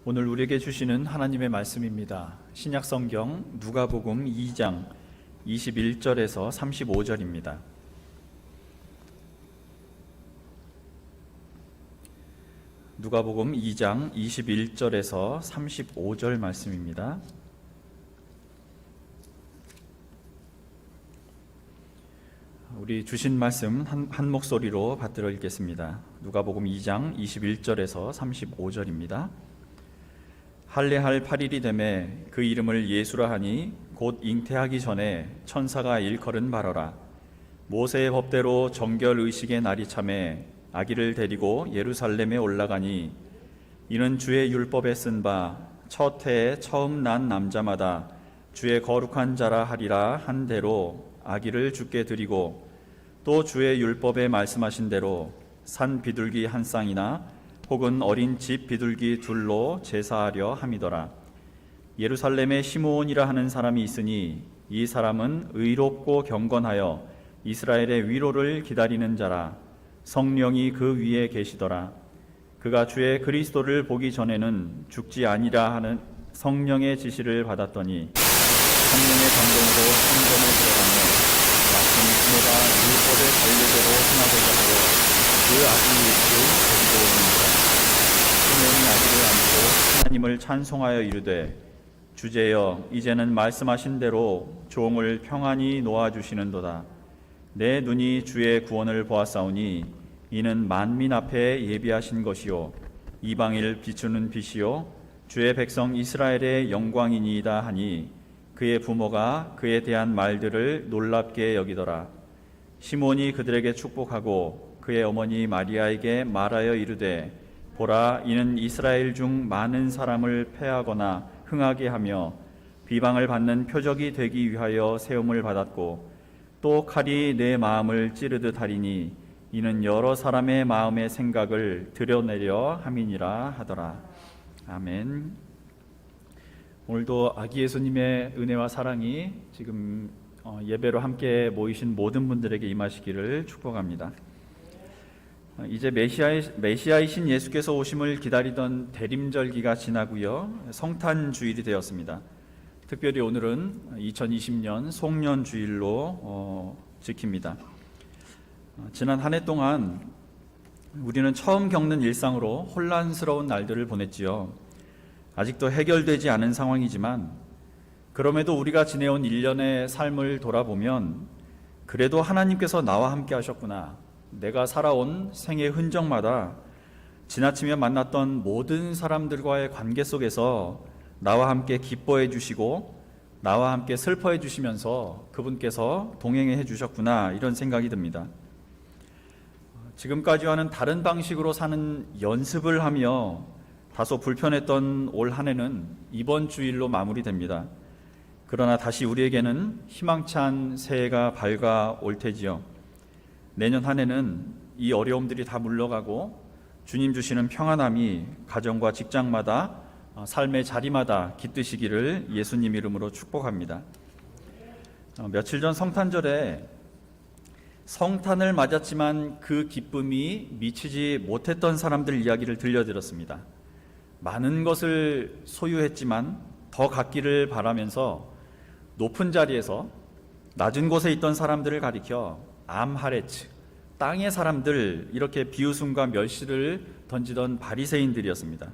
오늘 우리에게 주시는 하나님의 말씀입니다. 신약성경 누가복음 2장 21절에서 35절입니다. 누가복음 2장 21절에서 35절 말씀입니다. 우리 주신 말씀 한 목소리로 받들어 읽겠습니다. 누가복음 2장 21절에서 35절입니다. 할례할 8일이 되매 그 이름을 예수라 하니 곧 잉태하기 전에 천사가 일컬은 바로라. 모세의 법대로 정결 의식의 날이 참에 아기를 데리고 예루살렘에 올라가니 이는 주의 율법에 쓴 바 첫 해에 처음 난 남자마다 주의 거룩한 자라 하리라 한 대로 아기를 주께 드리고 또 주의 율법에 말씀하신 대로 산 비둘기 한 쌍이나 혹은 어린 집 비둘기 둘로 제사하려 함이더라. 예루살렘에 시므온이라 하는 사람이 있으니 이 사람은 의롭고 경건하여 이스라엘의 위로를 기다리는 자라. 성령이 그 위에 계시더라. 그가 주의 그리스도를 보기 전에는 죽지 아니라 하는 성령의 지시를 받았더니 성령의 감동으로 성전에 들어가며 마침 부모가 율법의 관례대로 행하고자 하여 그 아기 예수를 데리고 오는지라. 시므온이 아기를 안고 하나님을 찬송하여 이르되 주제여 이제는 말씀하신 대로 종을 평안히 놓아주시는도다. 내 눈이 주의 구원을 보았사오니 이는 만민 앞에 예비하신 것이요 이방을 비추는 빛이요 주의 백성 이스라엘의 영광이니이다 하니 그의 부모가 그에 대한 말들을 놀랍게 여기더라. 시몬이 그들에게 축복하고 그의 어머니 마리아에게 말하여 이르되 보라 이는 이스라엘 중 많은 사람을 패하거나 흥하게 하며 비방을 받는 표적이 되기 위하여 세움을 받았고 또 칼이 내 마음을 찌르듯 하리니 이는 여러 사람의 마음의 생각을 드러내려 함이니라 하더라. 아멘. 오늘도 아기 예수님의 은혜와 사랑이 지금 예배로 함께 모이신 모든 분들에게 임하시기를 축복합니다. 이제 메시아이신 예수께서 오심을 기다리던 대림절기가 지나고요. 성탄주일이 되었습니다. 특별히 오늘은 2020년 송년주일로 지킵니다. 지난 한 해 동안 우리는 처음 겪는 일상으로 혼란스러운 날들을 보냈지요. 아직도 해결되지 않은 상황이지만 그럼에도 우리가 지내온 1년의 삶을 돌아보면 그래도 하나님께서 나와 함께 하셨구나. 내가 살아온 생의 흔적마다 지나치며 만났던 모든 사람들과의 관계 속에서 나와 함께 기뻐해 주시고 나와 함께 슬퍼해 주시면서 그분께서 동행해 주셨구나, 이런 생각이 듭니다. 지금까지와는 다른 방식으로 사는 연습을 하며 다소 불편했던 올 한 해는 이번 주일로 마무리됩니다. 그러나 다시 우리에게는 희망찬 새해가 밝아올 테지요. 내년 한 해는 이 어려움들이 다 물러가고 주님 주시는 평안함이 가정과 직장마다 삶의 자리마다 깃드시기를 예수님 이름으로 축복합니다. 며칠 전 성탄절에 성탄을 맞았지만 그 기쁨이 미치지 못했던 사람들 이야기를 들려드렸습니다. 많은 것을 소유했지만 더 갖기를 바라면서 높은 자리에서 낮은 곳에 있던 사람들을 가리켜 암하레츠, 땅의 사람들, 이렇게 비웃음과 멸시를 던지던 바리새인들이었습니다.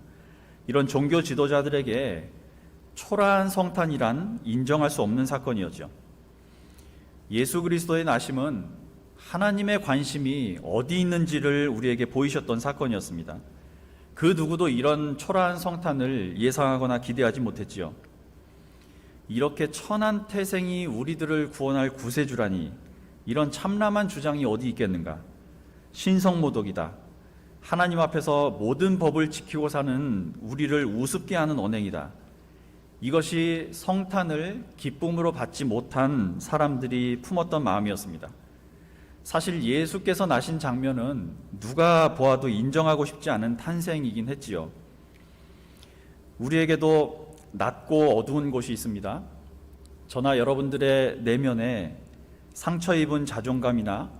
이런 종교 지도자들에게 초라한 성탄이란 인정할 수 없는 사건이었죠. 예수 그리스도의 나심은 하나님의 관심이 어디 있는지를 우리에게 보이셨던 사건이었습니다. 그 누구도 이런 초라한 성탄을 예상하거나 기대하지 못했지요. 이렇게 천한 태생이 우리들을 구원할 구세주라니, 이런 참람한 주장이 어디 있겠는가? 신성모독이다. 하나님 앞에서 모든 법을 지키고 사는 우리를 우습게 하는 언행이다. 이것이 성탄을 기쁨으로 받지 못한 사람들이 품었던 마음이었습니다. 사실 예수께서 나신 장면은 누가 보아도 인정하고 싶지 않은 탄생이긴 했지요. 우리에게도 낮고 어두운 곳이 있습니다. 저나 여러분들의 내면에 상처 입은 자존감이나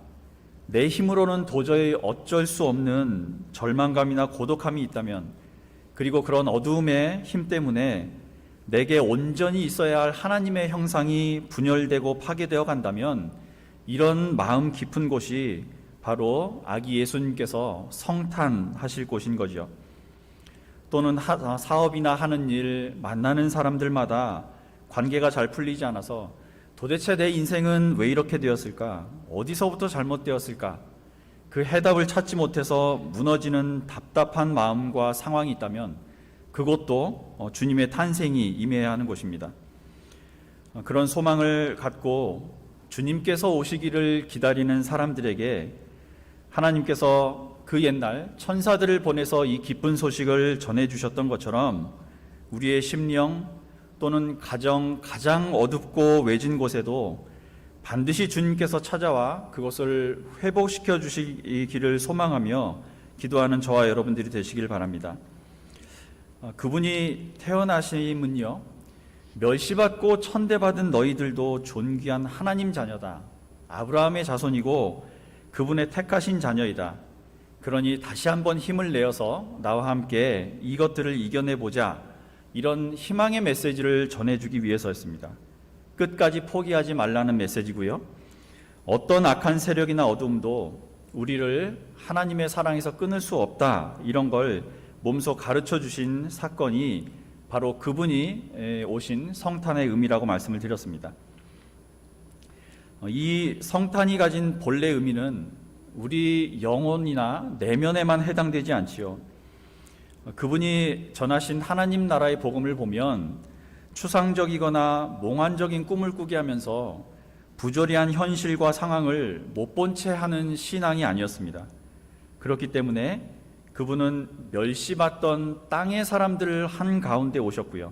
내 힘으로는 도저히 어쩔 수 없는 절망감이나 고독함이 있다면 그리고 그런 어두움의 힘 때문에 내게 온전히 있어야 할 하나님의 형상이 분열되고 파괴되어 간다면 이런 마음 깊은 곳이 바로 아기 예수님께서 성탄하실 곳인 거죠. 또는 사업이나 하는 일, 만나는 사람들마다 관계가 잘 풀리지 않아서 도대체 내 인생은 왜 이렇게 되었을까? 어디서부터 잘못되었을까? 그 해답을 찾지 못해서 무너지는 답답한 마음과 상황이 있다면 그것도 주님의 탄생이 임해야 하는 곳입니다. 그런 소망을 갖고 주님께서 오시기를 기다리는 사람들에게 하나님께서 그 옛날 천사들을 보내서 이 기쁜 소식을 전해주셨던 것처럼 우리의 심령 또는 가정 가장 어둡고 외진 곳에도 반드시 주님께서 찾아와 그것을 회복시켜 주시기를 소망하며 기도하는 저와 여러분들이 되시길 바랍니다. 그분이 태어나심은요, 멸시받고 천대받은 너희들도 존귀한 하나님 자녀다. 아브라함의 자손이고 그분의 택하신 자녀이다. 그러니 다시 한번 힘을 내어서 나와 함께 이것들을 이겨내보자. 이런 희망의 메시지를 전해주기 위해서였습니다. 끝까지 포기하지 말라는 메시지고요. 어떤 악한 세력이나 어둠도 우리를 하나님의 사랑에서 끊을 수 없다. 이런 걸 몸소 가르쳐 주신 사건이 바로 그분이 오신 성탄의 의미라고 말씀을 드렸습니다. 이 성탄이 가진 본래 의미는 우리 영혼이나 내면에만 해당되지 않지요. 그분이 전하신 하나님 나라의 복음을 보면 추상적이거나 몽환적인 꿈을 꾸게 하면서 부조리한 현실과 상황을 못 본 채 하는 신앙이 아니었습니다. 그렇기 때문에 그분은 멸시받던 땅의 사람들 한가운데 오셨고요.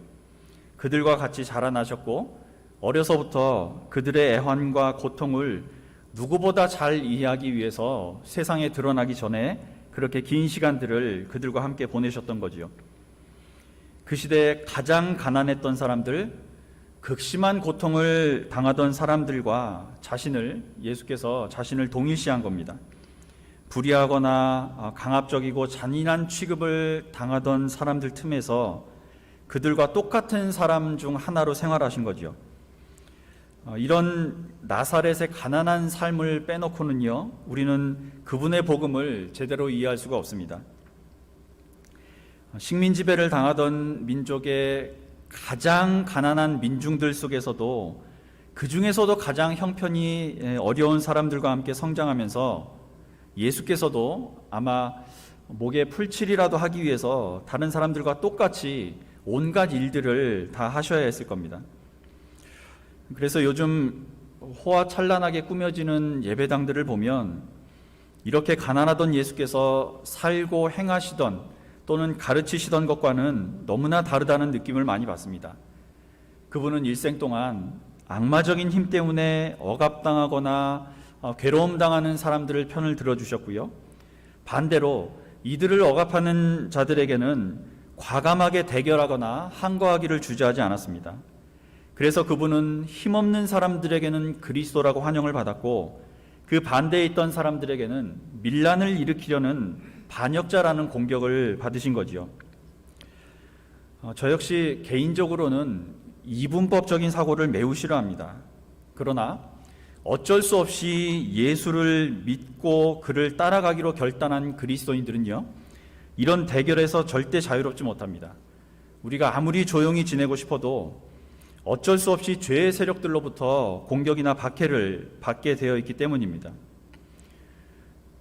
그들과 같이 자라나셨고 어려서부터 그들의 애환과 고통을 누구보다 잘 이해하기 위해서 세상에 드러나기 전에 그렇게 긴 시간들을 그들과 함께 보내셨던 거지요. 그 시대에 가장 가난했던 사람들, 극심한 고통을 당하던 사람들과 예수께서 자신을 동일시한 겁니다. 불의하거나 강압적이고 잔인한 취급을 당하던 사람들 틈에서 그들과 똑같은 사람 중 하나로 생활하신 거죠. 이런 나사렛의 가난한 삶을 빼놓고는요, 우리는 그분의 복음을 제대로 이해할 수가 없습니다. 식민지배를 당하던 민족의 가장 가난한 민중들 속에서도 그 중에서도 가장 형편이 어려운 사람들과 함께 성장하면서 예수께서도 아마 목에 풀칠이라도 하기 위해서 다른 사람들과 똑같이 온갖 일들을 다 하셔야 했을 겁니다. 그래서 요즘 호화찬란하게 꾸며지는 예배당들을 보면 이렇게 가난하던 예수께서 살고 행하시던 또는 가르치시던 것과는 너무나 다르다는 느낌을 많이 받습니다. 그분은 일생 동안 악마적인 힘 때문에 억압당하거나 괴로움 당하는 사람들을 편을 들어주셨고요. 반대로 이들을 억압하는 자들에게는 과감하게 대결하거나 항거하기를 주저하지 않았습니다. 그래서 그분은 힘없는 사람들에게는 그리스도라고 환영을 받았고 그 반대에 있던 사람들에게는 밀란을 일으키려는 반역자라는 공격을 받으신 거지요. 저 역시 개인적으로는 이분법적인 사고를 매우 싫어합니다. 그러나 어쩔 수 없이 예수를 믿고 그를 따라가기로 결단한 그리스도인들은요, 이런 대결에서 절대 자유롭지 못합니다. 우리가 아무리 조용히 지내고 싶어도 어쩔 수 없이 죄의 세력들로부터 공격이나 박해를 받게 되어 있기 때문입니다.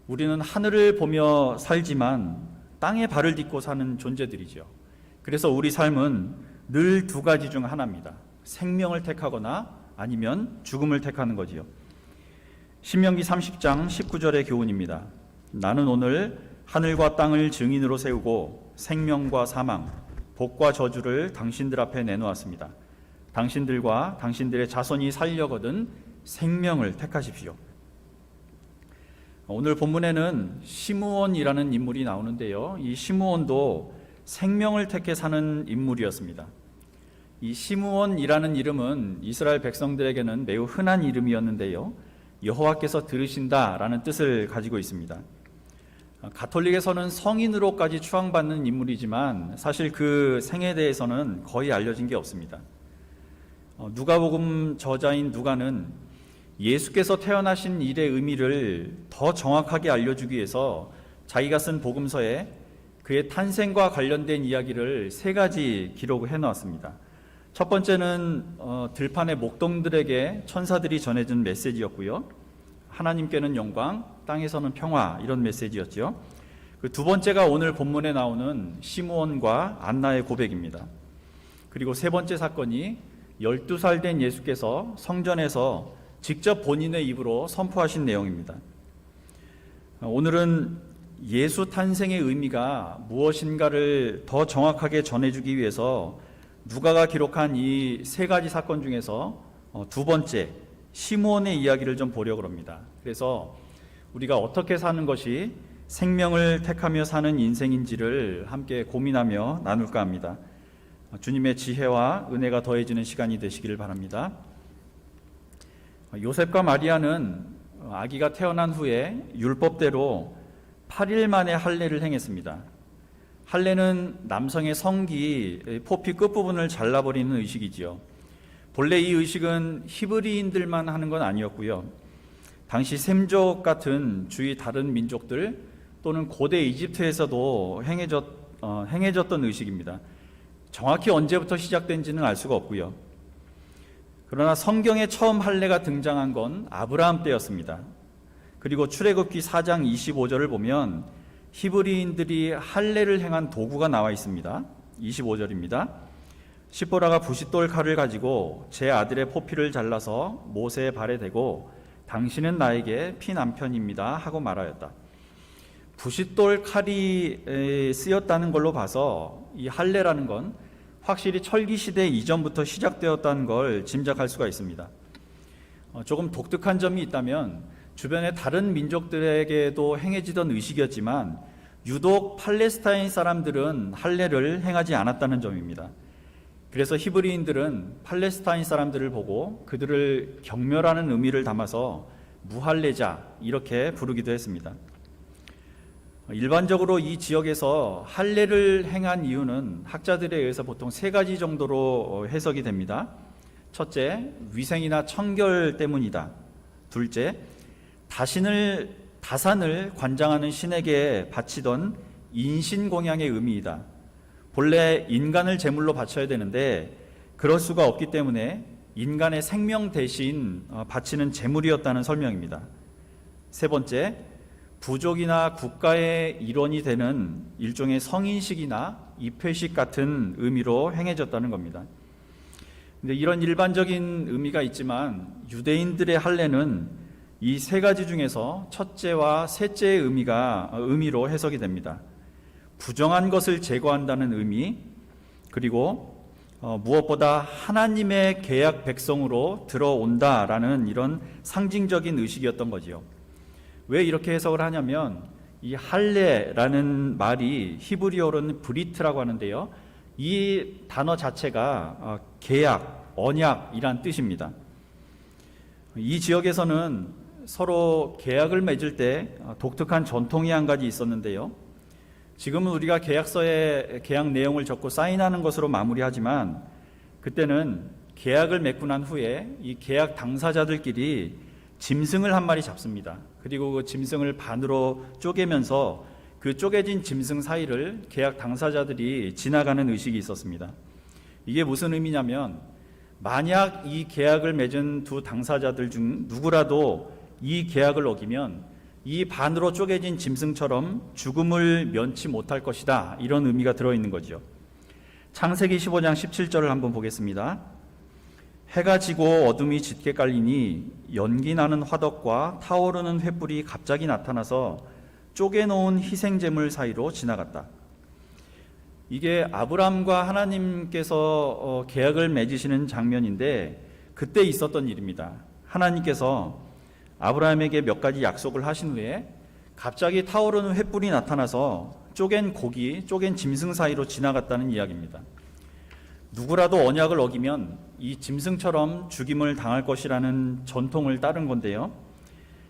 우리는 하늘을 보며 살지만 땅에 발을 딛고 사는 존재들이죠. 그래서 우리 삶은 늘 두 가지 중 하나입니다. 생명을 택하거나 아니면 죽음을 택하는 거지요. 신명기 30장 19절의 교훈입니다. 나는 오늘 하늘과 땅을 증인으로 세우고 생명과 사망, 복과 저주를 당신들 앞에 내놓았습니다. 당신들과 당신들의 자손이 살려거든 생명을 택하십시오. 오늘 본문에는 시므온이라는 인물이 나오는데요, 이 시므온도 생명을 택해 사는 인물이었습니다. 이 시므온이라는 이름은 이스라엘 백성들에게는 매우 흔한 이름이었는데요, 여호와께서 들으신다라는 뜻을 가지고 있습니다. 가톨릭에서는 성인으로까지 추앙받는 인물이지만 사실 그 생에 대해서는 거의 알려진 게 없습니다. 누가복음 저자인 누가는 예수께서 태어나신 일의 의미를 더 정확하게 알려주기 위해서 자기가 쓴 복음서에 그의 탄생과 관련된 이야기를 3가지 기록해 놓았습니다. 첫 번째는 들판의 목동들에게 천사들이 전해준 메시지였고요. 하나님께는 영광, 땅에서는 평화, 이런 메시지였죠. 그 두 번째가 오늘 본문에 나오는 시므온과 안나의 고백입니다. 그리고 3번째 사건이 12살 된 예수께서 성전에서 직접 본인의 입으로 선포하신 내용입니다. 오늘은 예수 탄생의 의미가 무엇인가를 더 정확하게 전해주기 위해서 누가가 기록한 이 3가지 사건 중에서 두 번째 시므온의 이야기를 좀 보려고 합니다. 그래서 우리가 어떻게 사는 것이 생명을 택하며 사는 인생인지를 함께 고민하며 나눌까 합니다. 주님의 지혜와 은혜가 더해지는 시간이 되시기를 바랍니다. 요셉과 마리아는 아기가 태어난 후에 율법대로 8일 만에 할례를 행했습니다. 할례는 남성의 성기 포피 끝부분을 잘라버리는 의식이지요. 본래 이 의식은 히브리인들만 하는 건 아니었고요. 당시 셈족 같은 주위 다른 민족들 또는 고대 이집트에서도 행해졌던 의식입니다. 정확히 언제부터 시작된지는 알 수가 없고요. 그러나 성경에 처음 할례가 등장한 건 아브라함 때였습니다. 그리고 출애굽기 4장 25절을 보면 히브리인들이 할례를 행한 도구가 나와 있습니다. 25절입니다. 시보라가 부싯돌 칼을 가지고 제 아들의 포피를 잘라서 모세의 발에 대고 당신은 나에게 피남편입니다 하고 말하였다. 부싯돌 칼이 쓰였다는 걸로 봐서 이 할례라는 건 확실히 철기 시대 이전부터 시작되었다는 걸 짐작할 수가 있습니다. 조금 독특한 점이 있다면 주변의 다른 민족들에게도 행해지던 의식이었지만 유독 팔레스타인 사람들은 할례를 행하지 않았다는 점입니다. 그래서 히브리인들은 팔레스타인 사람들을 보고 그들을 경멸하는 의미를 담아서 무할례자 이렇게 부르기도 했습니다. 일반적으로 이 지역에서 할례를 행한 이유는 학자들에 의해서 보통 3가지 정도로 해석이 됩니다. 첫째, 위생이나 청결 때문이다. 둘째, 다산을 관장하는 신에게 바치던 인신공양의 의미이다. 본래 인간을 제물로 바쳐야 되는데 그럴 수가 없기 때문에 인간의 생명 대신 바치는 제물이었다는 설명입니다. 세 번째, 부족이나 국가의 일원이 되는 일종의 성인식이나 입회식 같은 의미로 행해졌다는 겁니다. 근데 이런 일반적인 의미가 있지만 유대인들의 할례는 이 3가지 중에서 첫째와 셋째의 의미로 해석이 됩니다. 부정한 것을 제거한다는 의미, 그리고 무엇보다 하나님의 계약 백성으로 들어온다라는 이런 상징적인 의식이었던 거지요. 왜 이렇게 해석을 하냐면 이 할례라는 말이 히브리어로는 브리트라고 하는데요. 이 단어 자체가 계약, 언약이란 뜻입니다. 이 지역에서는 서로 계약을 맺을 때 독특한 전통이 한 가지 있었는데요. 지금은 우리가 계약서에 계약 내용을 적고 사인하는 것으로 마무리하지만 그때는 계약을 맺고 난 후에 이 계약 당사자들끼리 짐승을 한 마리 잡습니다. 그리고 그 짐승을 반으로 쪼개면서 그 쪼개진 짐승 사이를 계약 당사자들이 지나가는 의식이 있었습니다. 이게 무슨 의미냐면 만약 이 계약을 맺은 두 당사자들 중 누구라도 이 계약을 어기면 이 반으로 쪼개진 짐승처럼 죽음을 면치 못할 것이다, 이런 의미가 들어있는 거죠. 창세기 15장 17절을 한번 보겠습니다. 해가 지고 어둠이 짙게 깔리니 연기 나는 화덕과 타오르는 횃불이 갑자기 나타나서 쪼개놓은 희생제물 사이로 지나갔다. 이게 아브람과 하나님께서 계약을 맺으시는 장면인데 그때 있었던 일입니다. 하나님께서 아브라함에게 몇 가지 약속을 하신 후에 갑자기 타오르는 횃불이 나타나서 쪼갠 고기, 쪼갠 짐승 사이로 지나갔다는 이야기입니다. 누구라도 언약을 어기면 이 짐승처럼 죽임을 당할 것이라는 전통을 따른 건데요.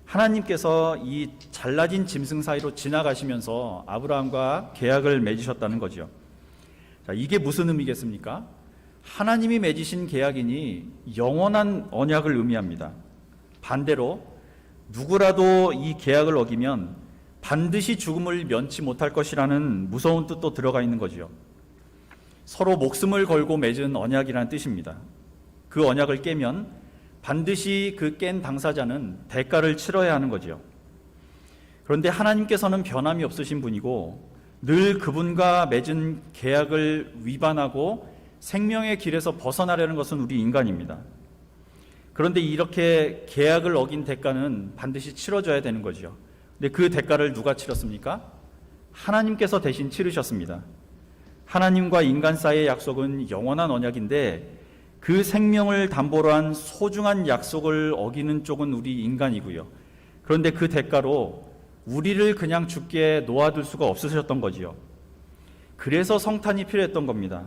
하나님께서 이 잘라진 짐승 사이로 지나가시면서 아브라함과 계약을 맺으셨다는 거죠. 자, 이게 무슨 의미겠습니까? 하나님이 맺으신 계약이니 영원한 언약을 의미합니다. 반대로 누구라도 이 계약을 어기면 반드시 죽음을 면치 못할 것이라는 무서운 뜻도 들어가 있는 거죠. 서로 목숨을 걸고 맺은 언약이라는 뜻입니다. 그 언약을 깨면 반드시 그 깬 당사자는 대가를 치러야 하는 거죠. 그런데 하나님께서는 변함이 없으신 분이고 늘 그분과 맺은 계약을 위반하고 생명의 길에서 벗어나려는 것은 우리 인간입니다. 그런데 이렇게 계약을 어긴 대가는 반드시 치러져야 되는 거죠. 근데 그 대가를 누가 치렀습니까? 하나님께서 대신 치르셨습니다. 하나님과 인간 사이의 약속은 영원한 언약인데 그 생명을 담보로 한 소중한 약속을 어기는 쪽은 우리 인간이고요. 그런데 그 대가로 우리를 그냥 죽게 놓아둘 수가 없으셨던 거지요. 그래서 성탄이 필요했던 겁니다.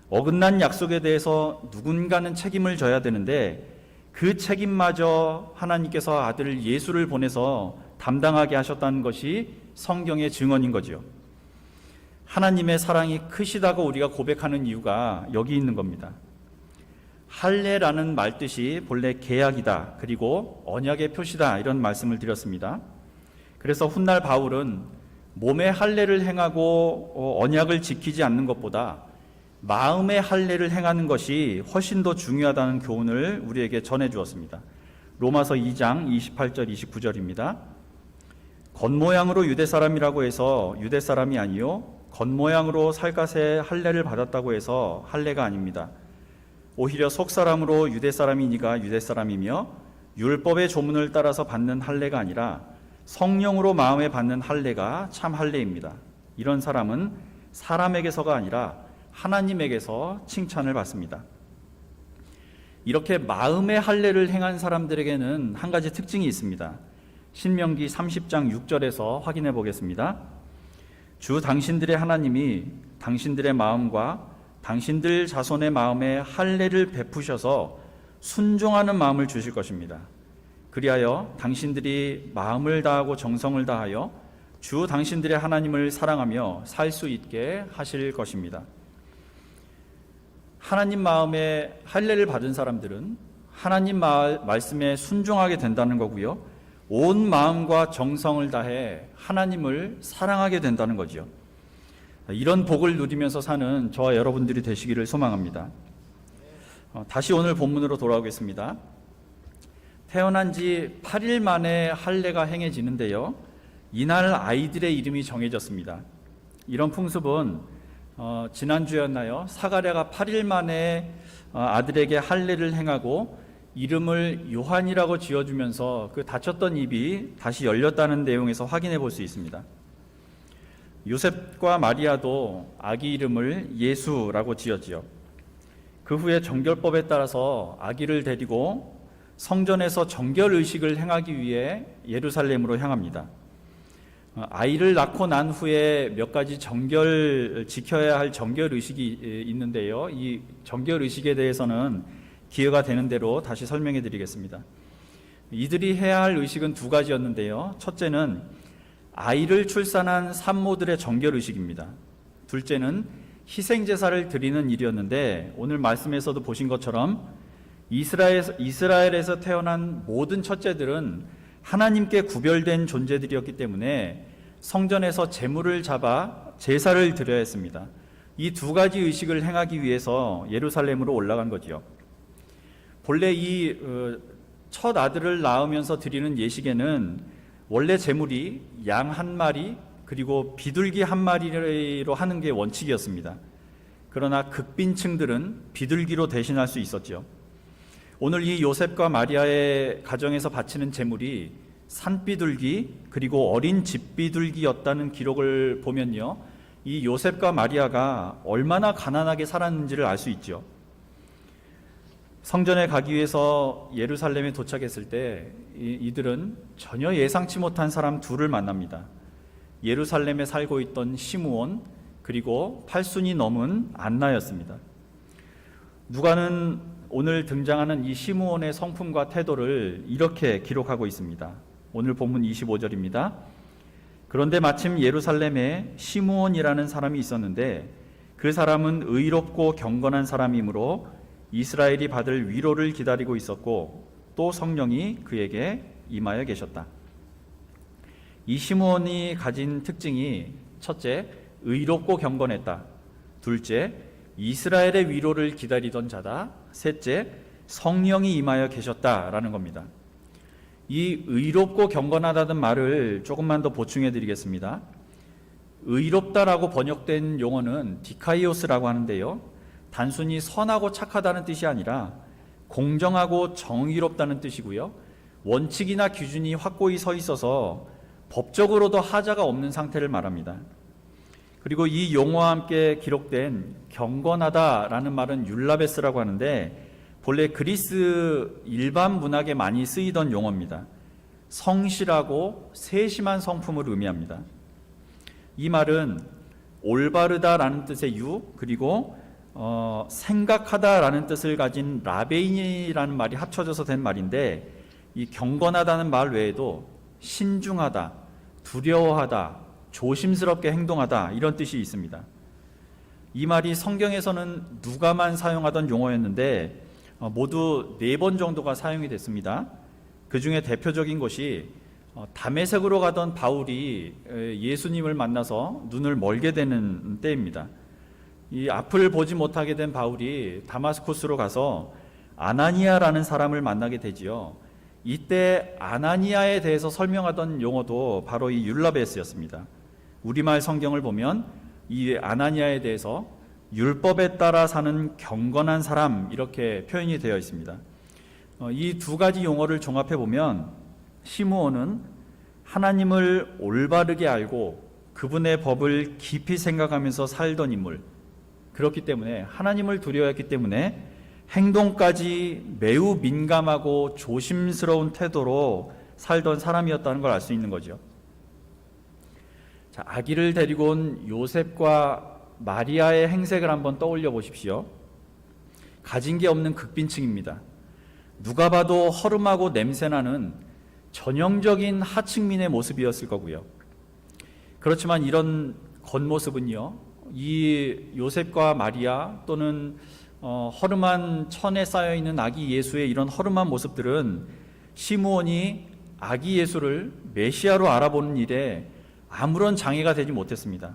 어긋난 약속에 대해서 누군가는 책임을 져야 되는데 그 책임마저 하나님께서 아들 예수를 보내서 담당하게 하셨다는 것이 성경의 증언인 거지요. 하나님의 사랑이 크시다고 우리가 고백하는 이유가 여기 있는 겁니다. 할례라는 말뜻이 본래 계약이다, 그리고 언약의 표시다, 이런 말씀을 드렸습니다. 그래서 훗날 바울은 몸의 할례를 행하고 언약을 지키지 않는 것보다 마음의 할례를 행하는 것이 훨씬 더 중요하다는 교훈을 우리에게 전해 주었습니다. 로마서 2장 28절 29절입니다. 겉모양으로 유대 사람이라고 해서 유대 사람이 아니요 겉모양으로 살갗의 할례를 받았다고 해서 할례가 아닙니다. 오히려 속사람으로 유대 사람이니가 유대 사람이며 율법의 조문을 따라서 받는 할례가 아니라 성령으로 마음에 받는 할례가 참 할례입니다. 이런 사람은 사람에게서가 아니라 하나님에게서 칭찬을 받습니다. 이렇게 마음의 할례를 행한 사람들에게는 한 가지 특징이 있습니다. 신명기 30장 6절에서 확인해 보겠습니다. 주 당신들의 하나님이 당신들의 마음과 당신들 자손의 마음에 할례를 베푸셔서 순종하는 마음을 주실 것입니다. 그리하여 당신들이 마음을 다하고 정성을 다하여 주 당신들의 하나님을 사랑하며 살 수 있게 하실 것입니다. 하나님 마음에 할례를 받은 사람들은 하나님 말씀에 순종하게 된다는 거고요. 온 마음과 정성을 다해 하나님을 사랑하게 된다는 거죠. 이런 복을 누리면서 사는 저와 여러분들이 되시기를 소망합니다. 다시 오늘 본문으로 돌아오겠습니다. 태어난 지 8일 만에 할례가 행해지는데요. 이날 아이들의 이름이 정해졌습니다. 이런 풍습은 지난주였나요? 사가랴가 8일 만에 아들에게 할례를 행하고 이름을 요한이라고 지어주면서 그 닫혔던 입이 다시 열렸다는 내용에서 확인해 볼 수 있습니다. 요셉과 마리아도 아기 이름을 예수라고 지었지요. 그 후에 정결법에 따라서 아기를 데리고 성전에서 정결 의식을 행하기 위해 예루살렘으로 향합니다. 아이를 낳고 난 후에 몇 가지 지켜야 할 정결 의식이 있는데요. 이 정결 의식에 대해서는 기회가 되는 대로 다시 설명해 드리겠습니다. 이들이 해야 할 의식은 두 가지였는데요. 첫째는 아이를 출산한 산모들의 정결 의식입니다. 둘째는 희생제사를 드리는 일이었는데 오늘 말씀에서도 보신 것처럼 이스라엘에서 태어난 모든 첫째들은 하나님께 구별된 존재들이었기 때문에 성전에서 제물을 잡아 제사를 드려야 했습니다. 이 두 가지 의식을 행하기 위해서 예루살렘으로 올라간 거지요. 본래 이 첫 아들을 낳으면서 드리는 예식에는 원래 제물이 양 한 마리 그리고 비둘기 한 마리로 하는 게 원칙이었습니다. 그러나 극빈층들은 비둘기로 대신할 수 있었죠. 오늘 이 요셉과 마리아의 가정에서 바치는 제물이 산비둘기 그리고 어린 집비둘기였다는 기록을 보면요, 이 요셉과 마리아가 얼마나 가난하게 살았는지를 알 수 있죠. 성전에 가기 위해서 예루살렘에 도착했을 때 이들은 전혀 예상치 못한 사람 둘을 만납니다. 예루살렘에 살고 있던 시므온 그리고 8순이 넘은 안나였습니다. 누가는 오늘 등장하는 이 시므온의 성품과 태도를 이렇게 기록하고 있습니다. 오늘 본문 25절입니다. 그런데 마침 예루살렘에 시므온이라는 사람이 있었는데 그 사람은 의롭고 경건한 사람이므로 이스라엘이 받을 위로를 기다리고 있었고 또 성령이 그에게 임하여 계셨다. 이 시므온이 가진 특징이 첫째, 의롭고 경건했다. 둘째, 이스라엘의 위로를 기다리던 자다. 셋째, 성령이 임하여 계셨다라는 겁니다. 이 의롭고 경건하다는 말을 조금만 더 보충해 드리겠습니다. 의롭다라고 번역된 용어는 디카이오스라고 하는데요, 단순히 선하고 착하다는 뜻이 아니라 공정하고 정의롭다는 뜻이고요, 원칙이나 기준이 확고히 서 있어서 법적으로도 하자가 없는 상태를 말합니다. 그리고 이 용어와 함께 기록된 경건하다라는 말은 율라베스라고 하는데 본래 그리스 일반 문학에 많이 쓰이던 용어입니다. 성실하고 세심한 성품을 의미합니다. 이 말은 올바르다라는 뜻의 유, 그리고 생각하다라는 뜻을 가진 라베인이라는 말이 합쳐져서 된 말인데, 이 경건하다는 말 외에도 신중하다, 두려워하다, 조심스럽게 행동하다 이런 뜻이 있습니다. 이 말이 성경에서는 누가만 사용하던 용어였는데 모두 4번 정도가 사용이 됐습니다. 그 중에 대표적인 것이 다메섹으로 가던 바울이 예수님을 만나서 눈을 멀게 되는 때입니다. 이 앞을 보지 못하게 된 바울이 다마스쿠스로 가서 아나니아라는 사람을 만나게 되지요. 이때 아나니아에 대해서 설명하던 용어도 바로 이 율라베스였습니다. 우리말 성경을 보면 이 아나니아에 대해서 율법에 따라 사는 경건한 사람 이렇게 표현이 되어 있습니다. 이 두 가지 용어를 종합해 보면 시므온은 하나님을 올바르게 알고 그분의 법을 깊이 생각하면서 살던 인물, 그렇기 때문에 하나님을 두려워했기 때문에 행동까지 매우 민감하고 조심스러운 태도로 살던 사람이었다는 걸 알 수 있는 거죠. 자, 아기를 데리고 온 요셉과 마리아의 행색을 한번 떠올려 보십시오. 가진 게 없는 극빈층입니다. 누가 봐도 허름하고 냄새나는 전형적인 하층민의 모습이었을 거고요. 그렇지만 이런 겉모습은요, 이 요셉과 마리아 또는 허름한 천에 쌓여있는 아기 예수의 이런 허름한 모습들은 시므온이 아기 예수를 메시아로 알아보는 일에 아무런 장애가 되지 못했습니다.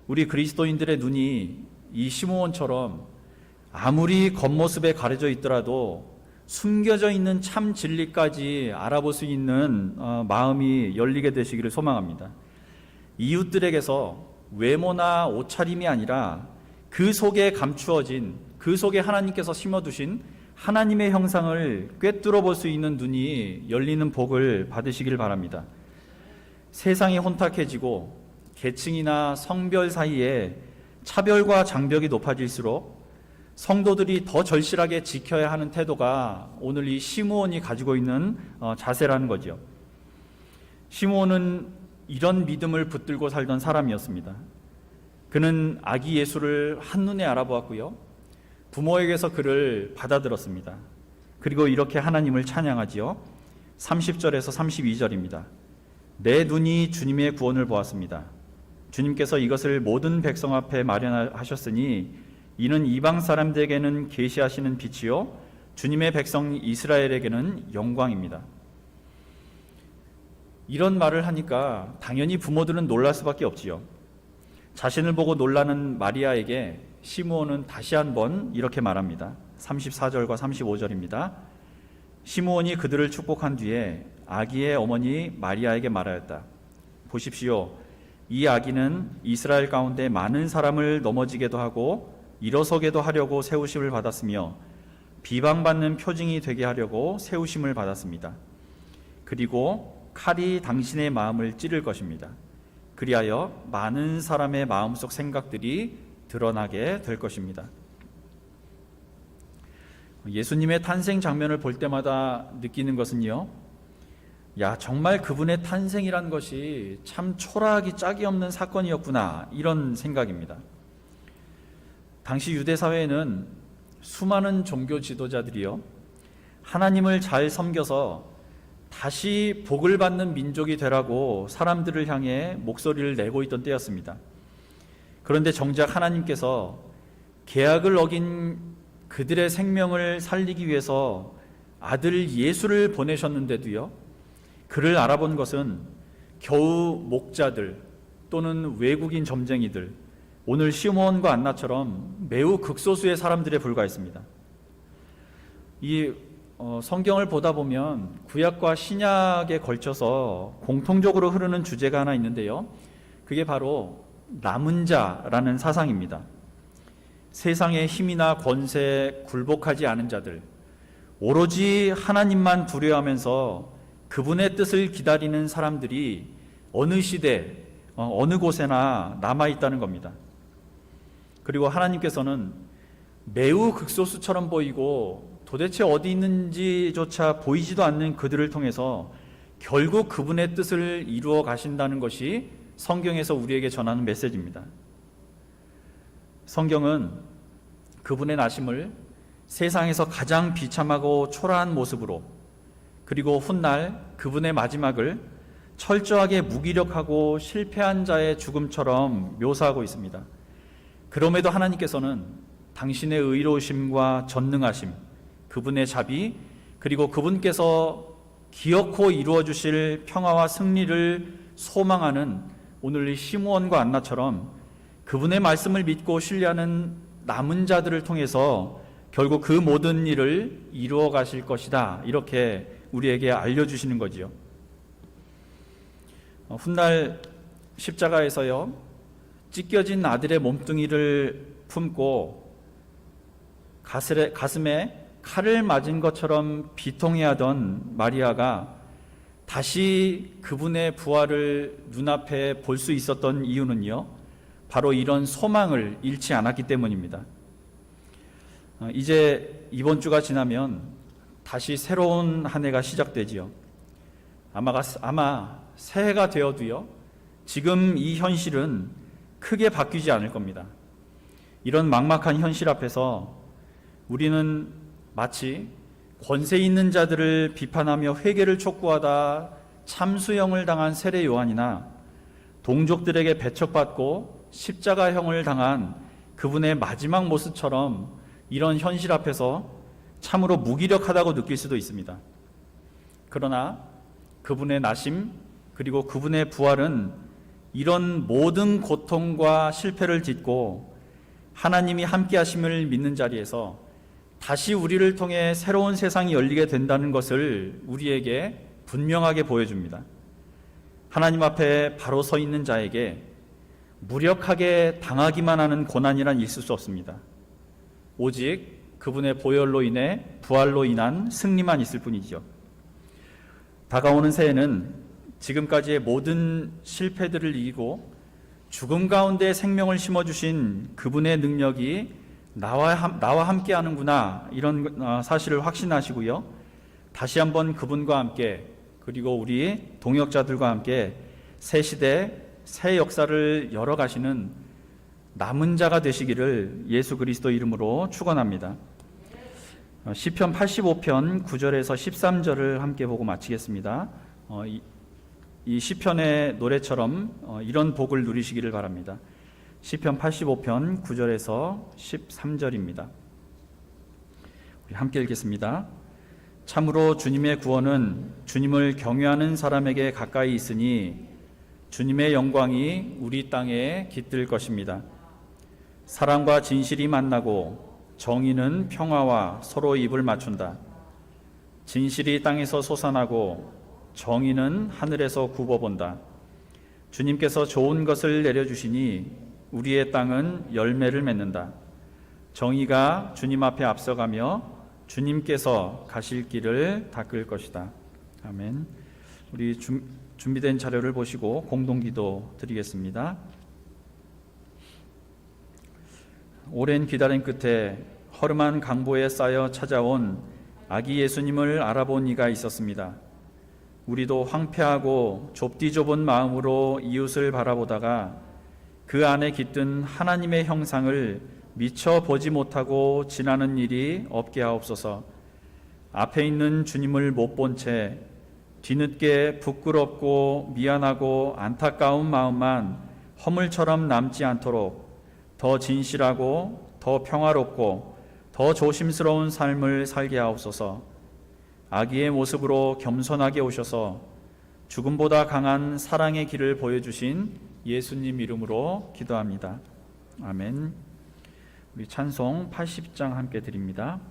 우리 그리스도인들의 눈이 이 시므온처럼 아무리 겉모습에 가려져 있더라도 숨겨져 있는 참 진리까지 알아볼 수 있는 마음이 열리게 되시기를 소망합니다. 이웃들에게서 외모나 옷차림이 아니라 그 속에 감추어진, 그 속에 하나님께서 심어두신 하나님의 형상을 꿰뚫어 볼 수 있는 눈이 열리는 복을 받으시길 바랍니다. 세상이 혼탁해지고 계층이나 성별 사이에 차별과 장벽이 높아질수록 성도들이 더 절실하게 지켜야 하는 태도가 오늘 이 시므온이 가지고 있는 자세라는 거죠. 시므온은 이런 믿음을 붙들고 살던 사람이었습니다. 그는 아기 예수를 한눈에 알아보았고요, 부모에게서 그를 받아들었습니다. 그리고 이렇게 하나님을 찬양하지요. 30절에서 32절입니다. 내 눈이 주님의 구원을 보았습니다. 주님께서 이것을 모든 백성 앞에 마련하셨으니 이는 이방 사람들에게는 계시하시는 빛이요 주님의 백성 이스라엘에게는 영광입니다. 이런 말을 하니까 당연히 부모들은 놀랄 수밖에 없지요. 자신을 보고 놀라는 마리아에게 시므온은 다시 한번 이렇게 말합니다. 34절과 35절입니다. 시므온이 그들을 축복한 뒤에 아기의 어머니 마리아에게 말하였다. 보십시오. 이 아기는 이스라엘 가운데 많은 사람을 넘어지게도 하고 일어서게도 하려고 세우심을 받았으며 비방받는 표징이 되게 하려고 세우심을 받았습니다. 그리고 칼이 당신의 마음을 찌를 것입니다. 그리하여 많은 사람의 마음속 생각들이 드러나게 될 것입니다. 예수님의 탄생 장면을 볼 때마다 느끼는 것은요, 야, 정말 그분의 탄생이란 것이 참 초라하기 짝이 없는 사건이었구나, 이런 생각입니다. 당시 유대 사회에는 수많은 종교 지도자들이요, 하나님을 잘 섬겨서 다시 복을 받는 민족이 되라고 사람들을 향해 목소리를 내고 있던 때였습니다. 그런데 정작 하나님께서 계약을 어긴 그들의 생명을 살리기 위해서 아들 예수를 보내셨는데도요, 그를 알아본 것은 겨우 목자들 또는 외국인 점쟁이들, 오늘 시므온과 안나처럼 매우 극소수의 사람들에 불과했습니다. 이 성경을 보다 보면 구약과 신약에 걸쳐서 공통적으로 흐르는 주제가 하나 있는데요, 그게 바로 남은 자라는 사상입니다. 세상의 힘이나 권세에 굴복하지 않은 자들, 오로지 하나님만 두려워하면서 그분의 뜻을 기다리는 사람들이 어느 시대, 어느 곳에나 남아있다는 겁니다. 그리고 하나님께서는 매우 극소수처럼 보이고 도대체 어디 있는지조차 보이지도 않는 그들을 통해서 결국 그분의 뜻을 이루어 가신다는 것이 성경에서 우리에게 전하는 메시지입니다. 성경은 그분의 나심을 세상에서 가장 비참하고 초라한 모습으로, 그리고 훗날 그분의 마지막을 철저하게 무기력하고 실패한 자의 죽음처럼 묘사하고 있습니다. 그럼에도 하나님께서는 당신의 의로우심과 전능하심, 그분의 자비, 그리고 그분께서 기어코 이루어 주실 평화와 승리를 소망하는 오늘 이 시므온과 안나처럼 그분의 말씀을 믿고 신뢰하는 남은 자들을 통해서 결국 그 모든 일을 이루어 가실 것이다, 이렇게 우리에게 알려주시는 거지요. 훗날 십자가에서요, 찢겨진 아들의 몸뚱이를 품고 가슴에 칼을 맞은 것처럼 비통해하던 마리아가 다시 그분의 부활을 눈앞에 볼 수 있었던 이유는요, 바로 이런 소망을 잃지 않았기 때문입니다. 이제 이번 주가 지나면 다시 새로운 한 해가 시작되지요. 아마 새해가 되어도요, 지금 이 현실은 크게 바뀌지 않을 겁니다. 이런 막막한 현실 앞에서 우리는 마치 권세 있는 자들을 비판하며 회개를 촉구하다 참수형을 당한 세례 요한이나 동족들에게 배척받고 십자가형을 당한 그분의 마지막 모습처럼 이런 현실 앞에서 참으로 무기력하다고 느낄 수도 있습니다. 그러나 그분의 나심, 그리고 그분의 부활은 이런 모든 고통과 실패를 딛고 하나님이 함께 하심을 믿는 자리에서 다시 우리를 통해 새로운 세상이 열리게 된다는 것을 우리에게 분명하게 보여줍니다. 하나님 앞에 바로 서 있는 자에게 무력하게 당하기만 하는 고난이란 있을 수 없습니다. 오직 그분의 보혈로 인해 부활로 인한 승리만 있을 뿐이죠. 다가오는 새해는 지금까지의 모든 실패들을 이기고 죽음 가운데 생명을 심어주신 그분의 능력이 나와 함께 하는구나, 이런 사실을 확신하시고요, 다시 한번 그분과 함께, 그리고 우리 동역자들과 함께 새 시대, 새 역사를 열어가시는 남은 자가 되시기를 예수 그리스도 이름으로 축원합니다. 시편 85편 9절에서 13절을 함께 보고 마치겠습니다. 이 시편의 노래처럼 이런 복을 누리시기를 바랍니다. 시편 85편 9절에서 13절입니다. 우리 함께 읽겠습니다. 참으로 주님의 구원은 주님을 경외하는 사람에게 가까이 있으니 주님의 영광이 우리 땅에 깃들 것입니다. 사랑과 진실이 만나고 정의는 평화와 서로 입을 맞춘다. 진실이 땅에서 솟아나고 정의는 하늘에서 굽어본다. 주님께서 좋은 것을 내려주시니 우리의 땅은 열매를 맺는다. 정의가 주님 앞에 앞서가며 주님께서 가실 길을 닦을 것이다. 아멘. 우리 준비된 자료를 보시고 공동기도 드리겠습니다. 오랜 기다림 끝에 허름한 강보에 쌓여 찾아온 아기 예수님을 알아본 이가 있었습니다. 우리도 황폐하고 좁디 좁은 마음으로 이웃을 바라보다가 그 안에 깃든 하나님의 형상을 미처 보지 못하고 지나는 일이 없게 하옵소서. 앞에 있는 주님을 못 본 채 뒤늦게 부끄럽고 미안하고 안타까운 마음만 허물처럼 남지 않도록 더 진실하고 더 평화롭고 더 조심스러운 삶을 살게 하옵소서. 아기의 모습으로 겸손하게 오셔서 죽음보다 강한 사랑의 길을 보여주신 예수님 이름으로 기도합니다. 아멘. 우리 찬송 80장 함께 드립니다.